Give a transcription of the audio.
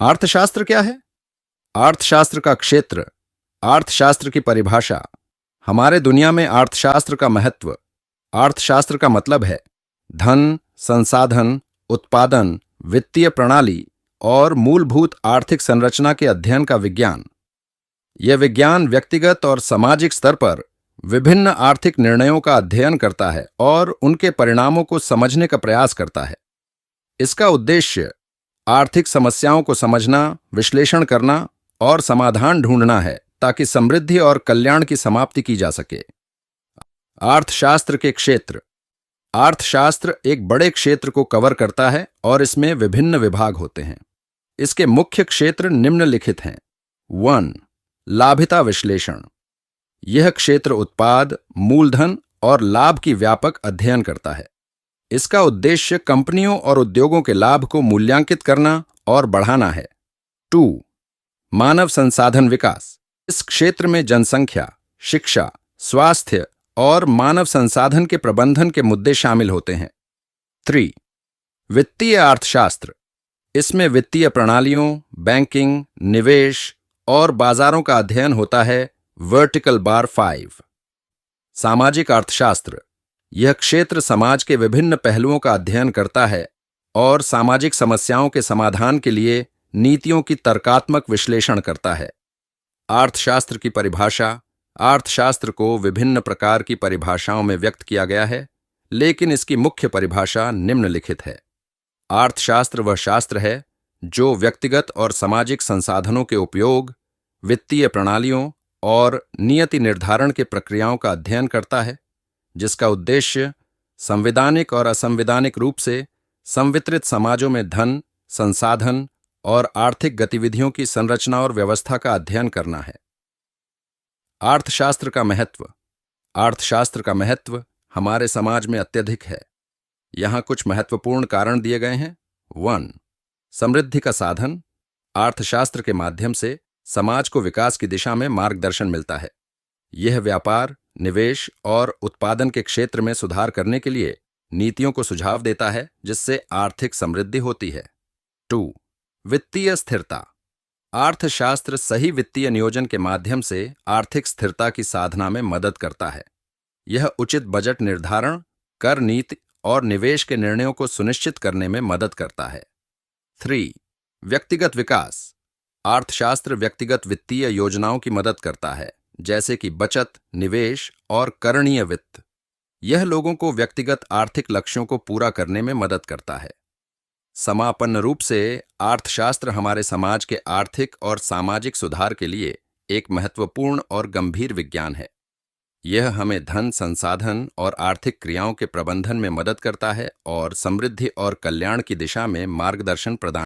अर्थशास्त्र क्या है? अर्थशास्त्र का क्षेत्र, अर्थशास्त्र की परिभाषा। हमारे दुनिया में अर्थशास्त्र का महत्व। अर्थशास्त्र का मतलब है धन, संसाधन, उत्पादन, वित्तीय प्रणाली और मूलभूत आर्थिक संरचना के अध्ययन का विज्ञान। यह विज्ञान व्यक्तिगत और सामाजिक स्तर पर विभिन्न आर्थिक निर्णयों का अध्ययन करता है और उनके परिणामों को समझने का प्रयास करता है। इसका उद्देश्य आर्थिक समस्याओं को समझना, विश्लेषण करना और समाधान ढूंढना है ताकि समृद्धि और कल्याण की समाप्ति की जा सके। अर्थशास्त्र के क्षेत्र। अर्थशास्त्र एक बड़े क्षेत्र को कवर करता है और इसमें विभिन्न विभाग होते हैं। इसके मुख्य क्षेत्र निम्नलिखित हैं। 1. लाभिता विश्लेषण। यह क्षेत्र उत्पाद, मूलधन और लाभ की व्यापक अध्ययन करता है। इसका उद्देश्य कंपनियों और उद्योगों के लाभ को मूल्यांकित करना और बढ़ाना है। 2. मानव संसाधन विकास। इस क्षेत्र में जनसंख्या, शिक्षा, स्वास्थ्य और मानव संसाधन के प्रबंधन के मुद्दे शामिल होते हैं। 3. वित्तीय अर्थशास्त्र। इसमें वित्तीय प्रणालियों, बैंकिंग, निवेश और बाजारों का अध्ययन होता है। Vertical bar 5. सामाजिक अर्थशास्त्र। यह क्षेत्र समाज के विभिन्न पहलुओं का अध्ययन करता है और सामाजिक समस्याओं के समाधान के लिए नीतियों की तर्कात्मक विश्लेषण करता है। अर्थशास्त्र की परिभाषा। अर्थशास्त्र को विभिन्न प्रकार की परिभाषाओं में व्यक्त किया गया है, लेकिन इसकी मुख्य परिभाषा निम्नलिखित है। अर्थशास्त्र वह शास्त्र है जो व्यक्तिगत और सामाजिक संसाधनों के उपयोग, वित्तीय प्रणालियों और नियति निर्धारण के प्रक्रियाओं का अध्ययन करता है, जिसका उद्देश्य संवैधानिक और असंवैधानिक रूप से संवितरित समाजों में धन, संसाधन और आर्थिक गतिविधियों की संरचना और व्यवस्था का अध्ययन करना है। अर्थशास्त्र का महत्व। अर्थशास्त्र का महत्व हमारे समाज में अत्यधिक है। यहाँ कुछ महत्वपूर्ण कारण दिए गए हैं। 1. समृद्धि का साधन। अर्थशास्त्र के माध्यम से समाज को विकास की दिशा में मार्गदर्शन मिलता है। यह व्यापार, निवेश और उत्पादन के क्षेत्र में सुधार करने के लिए नीतियों को सुझाव देता है, जिससे आर्थिक समृद्धि होती है। 2. वित्तीय स्थिरता। अर्थशास्त्र सही वित्तीय नियोजन के माध्यम से आर्थिक स्थिरता की साधना में मदद करता है। यह उचित बजट निर्धारण, कर नीति और निवेश के निर्णयों को सुनिश्चित करने में मदद करता है। 3. व्यक्तिगत विकास। अर्थशास्त्र व्यक्तिगत वित्तीय योजनाओं की मदद करता है, जैसे कि बचत, निवेश और करणीय वित्त। यह लोगों को व्यक्तिगत आर्थिक लक्ष्यों को पूरा करने में मदद करता है। समापन्न रूप से अर्थशास्त्र हमारे समाज के आर्थिक और सामाजिक सुधार के लिए एक महत्वपूर्ण और गंभीर विज्ञान है। यह हमें धन, संसाधन और आर्थिक क्रियाओं के प्रबंधन में मदद करता है और समृद्धि और कल्याण की दिशा में मार्गदर्शन प्रदान